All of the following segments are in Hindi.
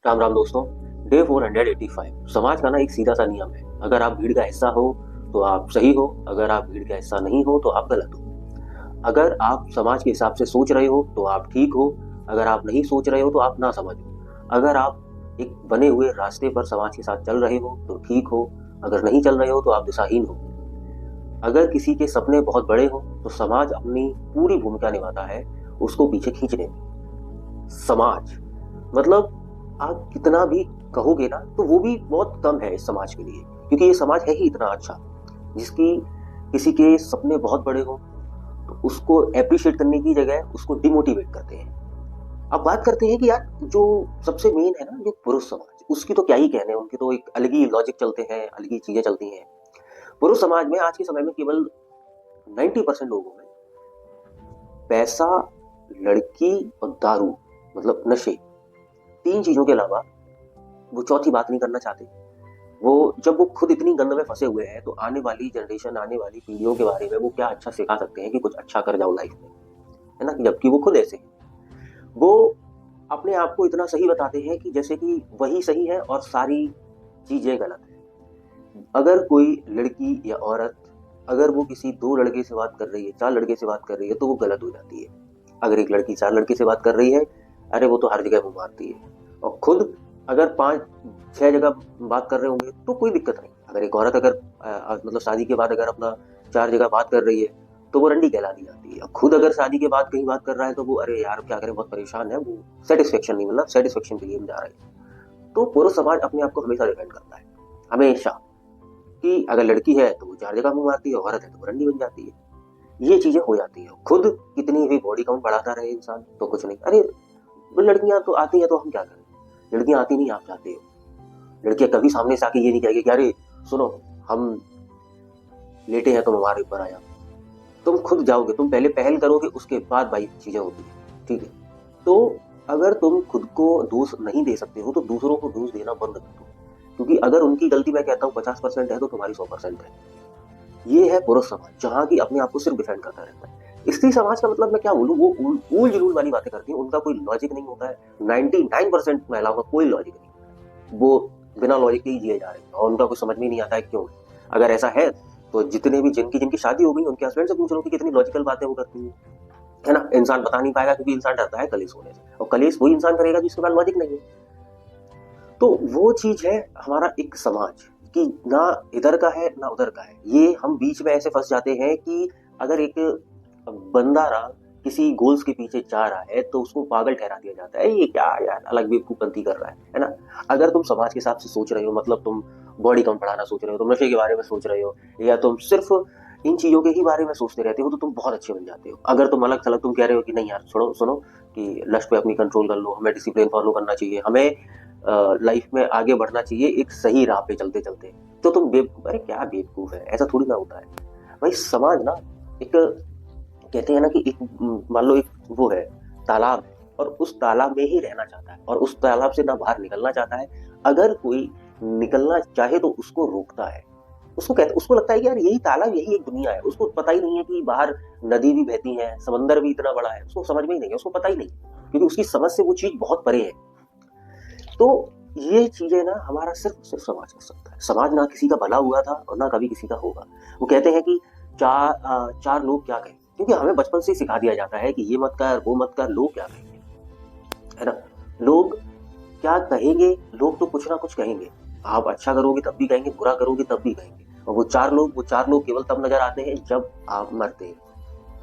राम राम दोस्तों। डे 485। समाज का ना एक सीधा सा नियम है, अगर आप भीड़ का हिस्सा हो तो आप सही हो, अगर आप भीड़ का हिस्सा नहीं हो तो आप गलत हो। अगर आप समाज के हिसाब से सोच रहे हो तो आप ठीक हो, अगर आप नहीं सोच रहे हो तो आप ना समझ हो। अगर आप एक बने हुए रास्ते पर समाज के साथ चल रहे हो तो ठीक हो, अगर नहीं चल रहे हो तो आप दिशाहीन हो। अगर किसी के सपने बहुत बड़े हो तो समाज अपनी पूरी भूमिका निभाता है उसको पीछे खींचने में। समाज मतलब आप कितना भी कहोगे ना तो वो भी बहुत कम है इस समाज के लिए, क्योंकि ये समाज है ही इतना अच्छा जिसकी किसी के सपने बहुत बड़े हो तो उसको अप्रिशिएट करने की जगह उसको डिमोटिवेट करते हैं। अब बात करते हैं कि यार जो सबसे मेन है ना, जो पुरुष समाज, उसकी तो क्या ही कहने, उनके तो एक अलग ही लॉजिक चलते हैं, अलग ही चीजें चलती हैं। पुरुष समाज में आज के समय में केवल 90% लोगों में पैसा, लड़की और दारू मतलब नशे, तीन चीजों के अलावा वो चौथी बात नहीं करना चाहते। वो जब वो खुद इतनी गंद में फंसे हुए हैं तो आने वाली जनरेशन, आने वाली पीढ़ियों के बारे में वो क्या अच्छा सिखा सकते हैं कि कुछ अच्छा कर जाओ लाइफ में, है ना। जबकि वो खुद ऐसे हैं, वो अपने आप को इतना सही बताते हैं कि जैसे कि वही सही है और सारी चीजें गलत है। अगर कोई लड़की या औरत, अगर वो किसी दो लड़के से बात कर रही है, चार लड़के से बात कर रही है तो वो गलत हो जाती है। अगर एक लड़की चार लड़के से बात कर रही है, अरे वो तो हर जगह मुंह मारती है। और खुद अगर पांच छह जगह बात कर रहे होंगे तो कोई दिक्कत नहीं। अगर एक औरत अगर मतलब शादी के बाद अगर अपना चार जगह बात कर रही है तो वो रंडी कहला दी जाती है। खुद अगर शादी के बाद कहीं बात कर रहा है तो वो अरे यार क्या करें, बहुत परेशान है, वो सेटिस्फेक्शन नहीं, मतलब सेटिस्फेक्शन के लिए हम जा रहे हैं। तो पुरुष समाज अपने आप को हमेशा डिफेंड करता है, हमेशा, कि अगर लड़की है तो वो चार जगह मुंह मारती है, औरत है तो वो रंडी बन जाती है। ये चीजें हो जाती है। खुद कितनी भी बॉडी काउंट बढ़ाता रहे इंसान तो कुछ नहीं। अरे लड़कियां तो आती है तो हम क्या करें, लड़कियां आती नहीं, आप चाहते हो। लड़कियां कभी सामने से आके ये नहीं कहेगी कि अरे सुनो हम लेटे हैं तुम हमारे ऊपर आया। तुम खुद जाओगे, तुम पहले पहल करोगे, उसके बाद भाई चीजें होती है, ठीक है। तो अगर तुम खुद को दोष नहीं दे सकते हो तो दूसरों को दोष देना बंद कर दो, क्योंकि अगर उनकी गलती मैं कहता हूँ 50% है तो तुम्हारी 100% है। ये है पुरुष समाज, जहाँ की अपने आप को सिर्फ डिफेंड करता रहता है। स्त्री समाज का मतलब मैं क्या बोलूँ, वो ऊल जुलूल वाली बातें करती है, उनका कोई लॉजिक नहीं होता है। 99% महिलाओं का कोई लॉजिक नहीं, वो बिना लॉजिक के ही जिए जा रहे हैं और उनका कुछ समझ में नहीं आता है क्यों। अगर ऐसा है तो जितने भी जिनकी जिनकी शादी हो गई उनके हस्बैंड से पूछ लो कि कितनी लॉजिकल बातें वो करती है ना। इंसान बता नहीं पाएगा क्योंकि इंसान डरता है कलेश होने से, और कलेश वही इंसान करेगा जिसके पास लॉजिक नहीं है। तो वो चीज है हमारा एक समाज कि ना इधर का है ना उधर का है, ये हम बीच में ऐसे फंस जाते हैं कि अगर एक बंदा रहा किसी गोल्स के पीछे जा रहा है तो उसको पागल ठहरा दिया जाता है, ये क्या यार अलग बेवकूफपंती कर रहा है ना। अगर तुम समाज के हिसाब से सोच रहे हो, मतलब तुम बॉडी कम बढ़ाना सोच रहे हो, तुम नशे के बारे में सोच रहे हो, या तुम सिर्फ इन चीजों के ही बारे में सोचते रहते हो तो तुम बहुत अच्छे बन जाते हो। अगर तुम अलग थलग तुम कह रहे हो कि नहीं यार सुनो सुनो कि लस्ट पे अपनी कंट्रोल कर लो, हमें डिसिप्लिन फॉलो करना चाहिए, हमें लाइफ में आगे बढ़ना चाहिए एक सही राह पे चलते चलते, तो तुम अरे क्या बेवकूफ है, ऐसा थोड़ी ना होता है भाई। समाज ना एक, कहते हैं ना कि एक मान लो एक वो है तालाब है और उस तालाब में ही रहना चाहता है और उस तालाब से ना बाहर निकलना चाहता है। अगर कोई निकलना चाहे तो उसको रोकता है, उसको लगता है कि यार यही तालाब, यही एक दुनिया है। उसको पता ही नहीं है कि बाहर नदी भी बहती है, समंदर भी इतना बड़ा है, उसको समझ में ही नहीं है, उसको पता ही नहीं, क्योंकि उसकी समझ से वो चीज बहुत परे है। तो ये चीजें ना हमारा सिर्फ सिर्फ समाज कर सकता है। समाज ना किसी का भला हुआ था और ना कभी किसी का होगा। वो कहते हैं कि चार लोग क्या कहें, क्योंकि हमें बचपन से सिखा दिया जाता है कि ये मत कर वो मत कर, लोग क्या कहेंगे, है ना। लोग क्या कहेंगे, लोग तो कुछ ना कुछ कहेंगे। आप अच्छा करोगे तब भी कहेंगे, बुरा करोगे तब भी कहेंगे। और वो चार लोग केवल तब नजर आते हैं जब आप मरते हैं,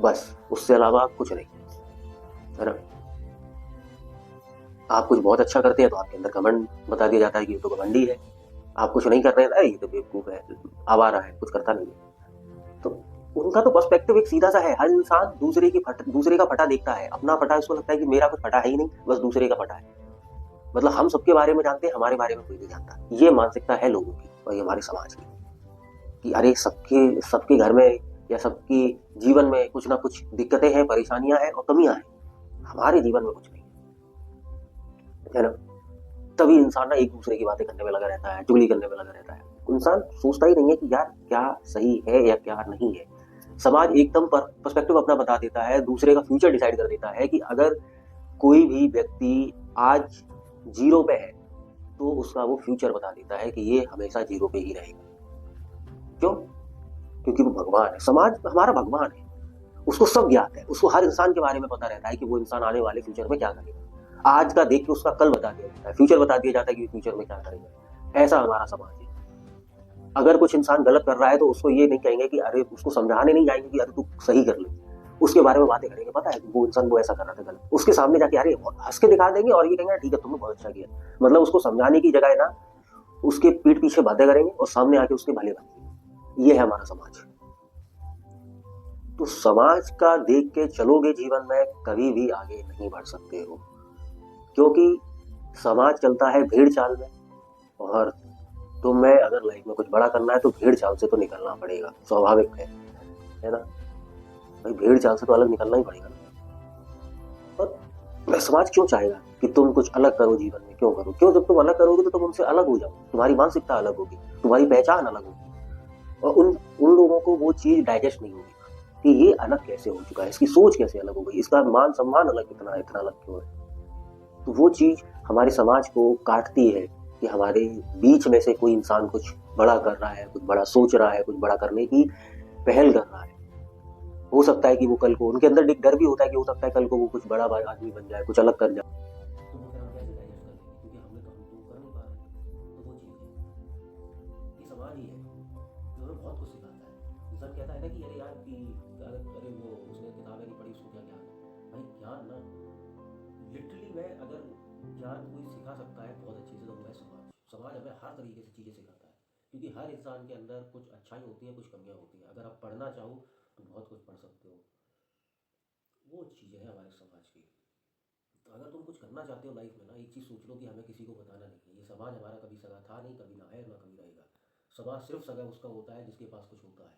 बस उससे अलावा कुछ नहीं, है ना। आप कुछ बहुत अच्छा करते हैं तो आपके अंदर घमंड बता दिया जाता है कि ये तो घमंडी है। आप कुछ नहीं कर रहे हैं, ये तो बेवकूफ है, आवारा है, कुछ करता नहीं है। तो उनका तो पर्सपेक्टिव एक सीधा सा है, हर इंसान दूसरे का फटा देखता है, अपना फटा उसको लगता है कि मेरा कुछ फटा है ही नहीं, बस दूसरे का फटा है। मतलब हम सबके बारे में जानते हैं, हमारे बारे में कोई नहीं जानता। ये मानसिकता है लोगों की और ये हमारे समाज की कि अरे सबके सबके घर में या सबके जीवन में कुछ ना कुछ दिक्कतें हैं, परेशानियां हैं और कमियां हैं, हमारे जीवन में कुछ नहीं, है ना। तभी इंसान ना एक दूसरे की बातें करने में लगा रहता है, चुगली करने में लगा रहता है। इंसान सोचता ही नहीं है कि यार क्या सही है या क्या नहीं है। समाज एकदम पर्सपेक्टिव अपना बता देता है, दूसरे का फ्यूचर डिसाइड कर देता है कि अगर कोई भी व्यक्ति आज जीरो पे है तो उसका वो फ्यूचर बता देता है कि ये हमेशा जीरो पे ही रहेगा। क्यों? क्योंकि वो भगवान है, समाज हमारा भगवान है, उसको सब ज्ञात है, उसको हर इंसान के बारे में पता रहता है कि वो इंसान आने वाले फ्यूचर में क्या करेगा। आज का देख के उसका कल बता दिया जाता है, फ्यूचर बता दिया जाता है कि फ्यूचर में क्या करेगा। ऐसा हमारा समाज है। अगर कुछ इंसान गलत कर रहा है तो उसको ये नहीं कहेंगे कि अरे, उसको समझाने नहीं जाएंगे कि अरे तू सही कर ले, उसके बारे में बातें करेंगे। पता है कि वो इंसान वो ऐसा कर रहा था गलत, उसके सामने जाके अरे हंस के दिखा देंगे और ये कहेंगे ठीक है तुमने बहुत अच्छा किया। मतलब उसको समझाने की जगह ना उसके पीठ पीछे बातें करेंगे और सामने आके उसके भले बनेंगे। ये है हमारा समाज। तो समाज का देख के चलोगे जीवन में, कभी भी आगे नहीं बढ़ सकते हो, क्योंकि समाज चलता है भेड़ चाल में। और तुम्हें अगर लाइफ में कुछ बड़ा करना है तो भेड़ चाल से तो निकलना पड़ेगा, स्वाभाविक है ना भाई, भेड़ चाल से तो अलग निकलना ही पड़ेगा ना। और समाज क्यों चाहेगा कि तुम कुछ अलग करो जीवन में? क्यों करो? क्यों? जब तुम अलग करोगे तो तुम उनसे अलग हो जाओ, तुम्हारी मानसिकता अलग होगी, तुम्हारी पहचान अलग होगी, और उन उन लोगों को वो चीज डाइजेस्ट नहीं होगी कि ये अलग कैसे हो चुका है, इसकी सोच कैसे अलग हो गई, इसका मान सम्मान अलग इतना इतना अलग क्यों है। तो वो चीज हमारे समाज को काटती है कि हमारे बीच में से कोई इंसान कुछ बड़ा कर रहा है, कुछ बड़ा सोच रहा है, कुछ बड़ा करने की पहल कर रहा है। हो सकता है कि वो कल को, उनके अंदर एक डर भी होता है कि हो सकता है कल को वो कुछ बड़ा आदमी बन जाए, कुछ अलग कर जाए। तो वो फिर हम कैसे डाइजेस्ट कर लेंगे, क्योंकि हमने तो हम तो कर नहीं पा रहे। तो वो चीज़ है, ये समाज ही है जो हमें बहुत कुछ सिखाता है। इंसान कहता है ना कि अरे यार कि अरे वो उसने किताबें नहीं पढ़ी, उसको क्या ज्ञान है। भाई ज्ञान ना, लिटरली मैं अगर ज्ञान कोई सिखा सकता है बहुत अच्छे से तो वो है समाज। समाज हमें हर तरीके से चीज़ें सिखाता है, क्योंकि हर इंसान के अंदर कुछ अच्छाई होती है, कुछ कमियां होती हैं। अगर आप पढ़ना चाहो तो बहुत कुछ पढ़ सकते हो। वो चीज़ें हैं हमारे समाज की। तो अगर तुम कुछ करना चाहते हो लाइफ में ना, एक चीज़ सोच लो कि हमें किसी को बताना नहीं है। ये समाज हमारा कभी सगा था नहीं, कभी ना है, ना कभी रहेगा। समाज सिर्फ सगा उसका होता है जिसके पास कुछ होता है।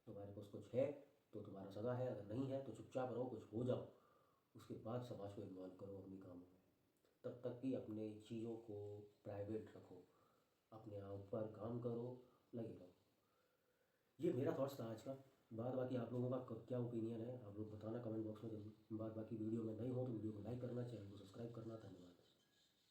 तुम्हारे पास कुछ है तो तुम्हारा सगा है, अगर नहीं है तो चुपचाप रहो, कुछ हो जाओ, उसके बाद समाज को इन्वॉल्व करो अपने कामों में। तब तक कि अपने चीज़ों को प्राइवेट रखो, अपने आप पर काम करो, लगे रहो। ये मेरा थॉट्स था आज का। बाद बाकी आप लोगों का क्या ओपिनियन है आप लोग बताना कमेंट बॉक्स में जरूर। बाद बाकी वीडियो में नहीं हो तो वीडियो को लाइक करना, चैनल को सब्सक्राइब करना। धन्यवाद।